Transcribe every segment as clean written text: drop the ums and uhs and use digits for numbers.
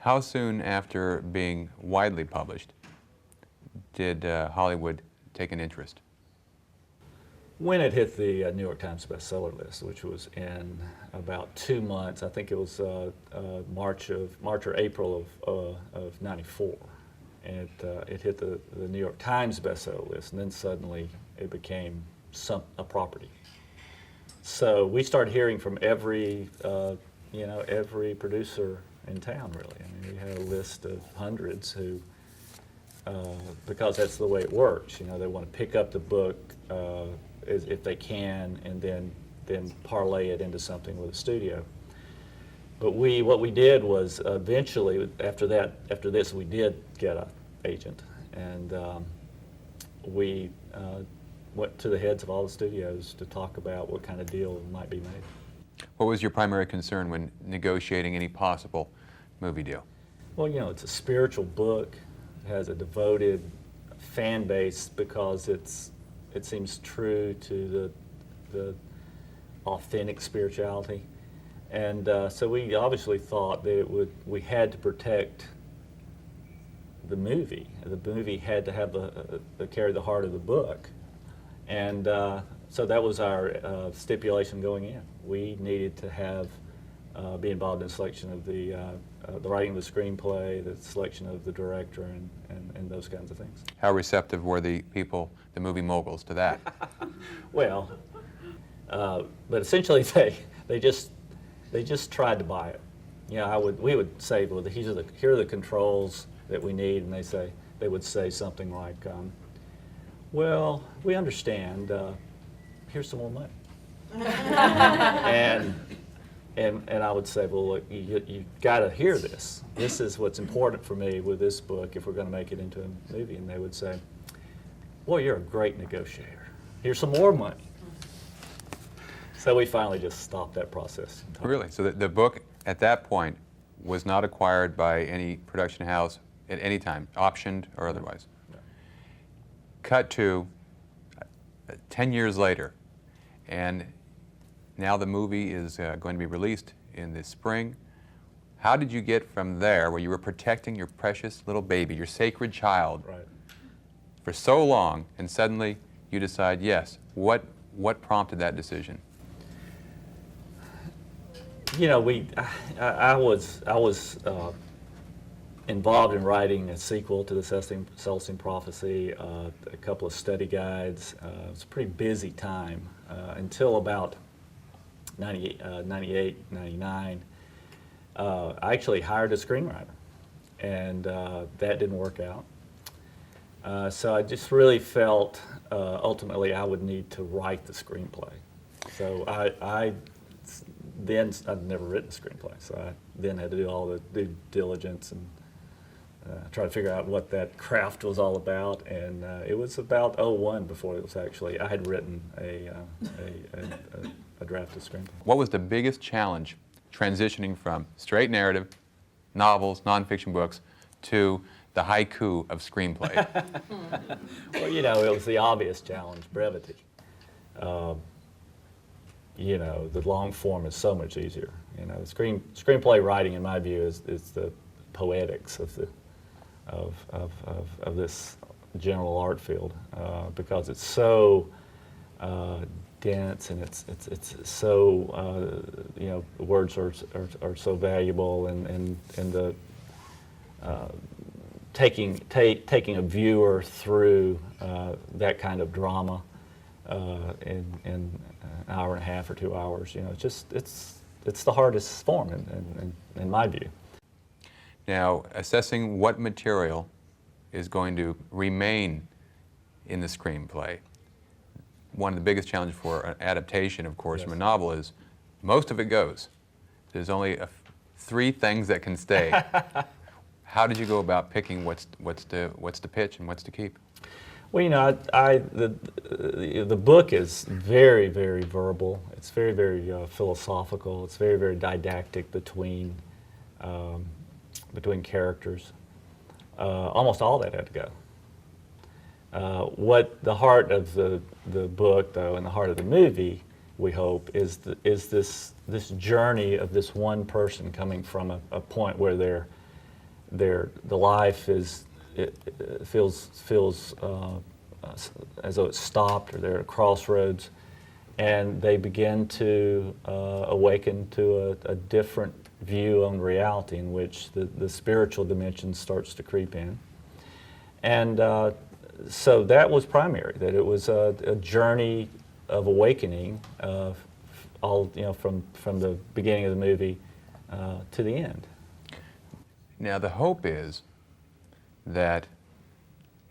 How soon after being widely published did Hollywood take an interest? When it hit the New York Times bestseller list, which was in about 2 months, I think it was March or April of '94, and it hit the New York Times bestseller list, and then suddenly it became a property. So we started hearing from every every producer in town, really. I mean, we had a list of hundreds who, because that's the way it works. You know, they want to pick up the book if they can, and then parlay it into something with a studio. But what we did was eventually after this we did get an agent, and we went to the heads of all the studios to talk about what kind of deal might be made. What was your primary concern when negotiating any possible movie deal? Well, you know, it's a spiritual book. It has a devoted fan base because it seems true to the authentic spirituality. And so we obviously thought that we had to protect the movie. The movie had to have carry the heart of the book. And so that was our stipulation going in. We needed to be involved in the selection of the writing of the screenplay, the selection of the director, and those kinds of things. How receptive were the people, the movie moguls, to that? Well, but essentially they just tried to buy it. You know, we would say, well, here are the controls that we need, and they would say something like, well, we understand. Here's some more money. and I would say, well, look, you got to hear this. This is what's important for me with this book if we're going to make it into a movie. And they would say, boy, you're a great negotiator. Here's some more money. So we finally just stopped that process. Really? So the book at that point was not acquired by any production house at any time, optioned or otherwise? No. Cut to 10 years later, and now the movie is going to be released in the spring. How did you get from there, where you were protecting your precious little baby, your sacred child, Right. for so long, and suddenly you decide, yes? What prompted that decision? You know, I was involved in writing a sequel to the Celestine Prophecy, a couple of study guides. It was a pretty busy time until about 98, 99. I actually hired a screenwriter, and that didn't work out. So I just really felt ultimately I would need to write the screenplay. So I'd never written a screenplay, so I then had to do all the due diligence and try to figure out what that craft was all about. And it was about '01 before it was actually, I had written a drafted screenplay. What was the biggest challenge transitioning from straight narrative, novels, nonfiction books, to the haiku of screenplay? Well, you know, it was the obvious challenge, brevity. You know, the long form is so much easier. You know, the screenplay writing, in my view, is the poetics of this general art field because it's so dense and it's so you know, the words are so valuable, and the taking a viewer through that kind of drama in an hour and a half or 2 hours, you know, it's the hardest form in my view. Now, assessing what material is going to remain in the screenplay, one of the biggest challenges for an adaptation, of course, Yes. from a novel is most of it goes. There's only 3 things that can stay. How did you go about picking what's to pitch and what's to keep? Well, you know, the book is very, very verbal. It's very, very philosophical. It's very, very didactic between characters. Almost all that had to go. What the heart of the book, though, and the heart of the movie, we hope, is this journey of this one person coming from a point where they're the life it feels as though it's stopped, or they're at a crossroads, and they begin to awaken to a different view on reality, in which the spiritual dimension starts to creep in. And so that was primary, that it was a journey of awakening, all from the beginning of the movie to the end. Now, the hope is that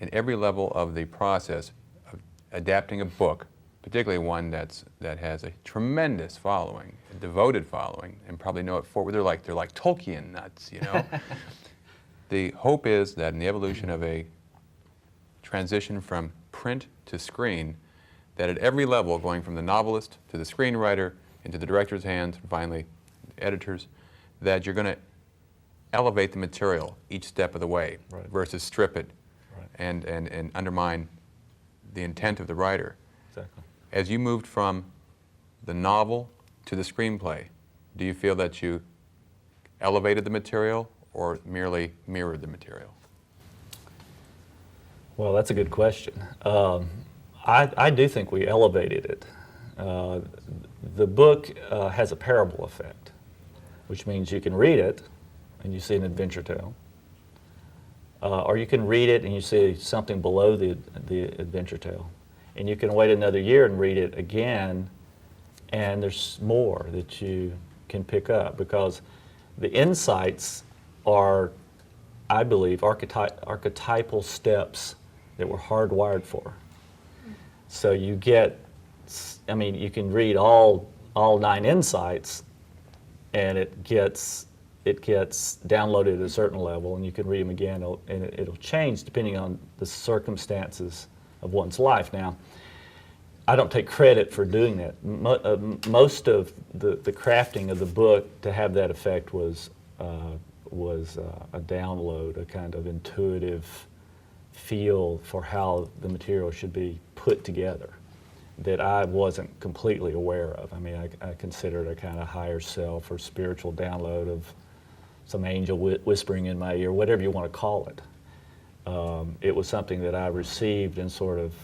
in every level of the process of adapting a book, particularly one that has a tremendous following, a devoted following, and probably know it forward. They're like Tolkien nuts, you know. The hope is that in the evolution of a transition from print to screen, that at every level, going from the novelist to the screenwriter, into the director's hands, and finally editors, that you're going to elevate the material each step of the way, right, versus strip it, right, and undermine the intent of the writer. Exactly. As you moved from the novel to the screenplay, do you feel that you elevated the material or merely mirrored the material? Well, that's a good question. I do think we elevated it. The book has a parable effect, which means you can read it and you see an adventure tale, or you can read it and you see something below the adventure tale, and you can wait another year and read it again, and there's more that you can pick up, because the insights are, I believe, archetypal steps that we're hardwired for. So you get, you can read all 9 insights, and it gets downloaded at a certain level, and you can read them again, and it'll change depending on the circumstances of one's life. Now, I don't take credit for doing that. Most of the crafting of the book to have that effect was a download, a kind of intuitive feel for how the material should be put together that I wasn't completely aware of. I consider it a kind of higher self or spiritual download of some angel whispering in my ear, whatever you want to call it. It was something that I received and sort of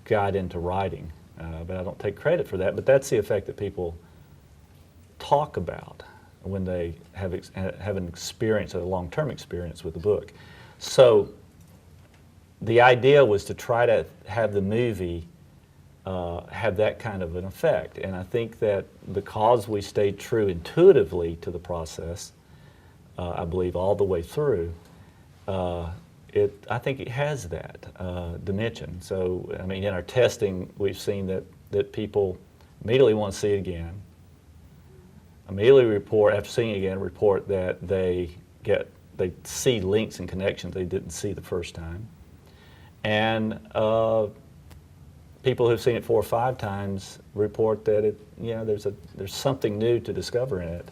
got into writing, but I don't take credit for that. But that's the effect that people talk about when they have an experience, a long-term experience with the book. So the idea was to try to have the movie have that kind of an effect. And I think that because we stayed true intuitively to the process, I believe all the way through, I think it has that dimension. So, in our testing, we've seen that people immediately want to see it again, immediately report, after seeing it again, report that they see links and connections they didn't see the first time. And people who've seen it 4 or 5 times report that there's something new to discover in it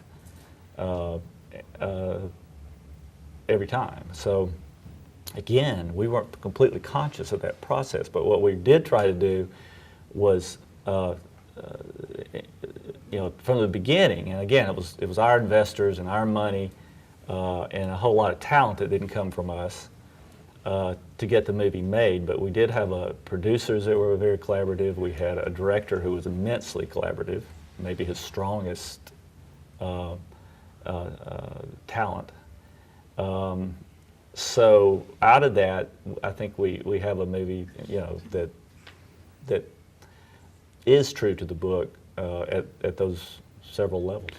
every time. So again, we weren't completely conscious of that process, but what we did try to do was, from the beginning, and again, it was our investors and our money and a whole lot of talent that didn't come from us to get the movie made, but we did have producers that were very collaborative. We had a director who was immensely collaborative, maybe his strongest talent. So out of that, I think we have a movie, that is true to the book at those several levels.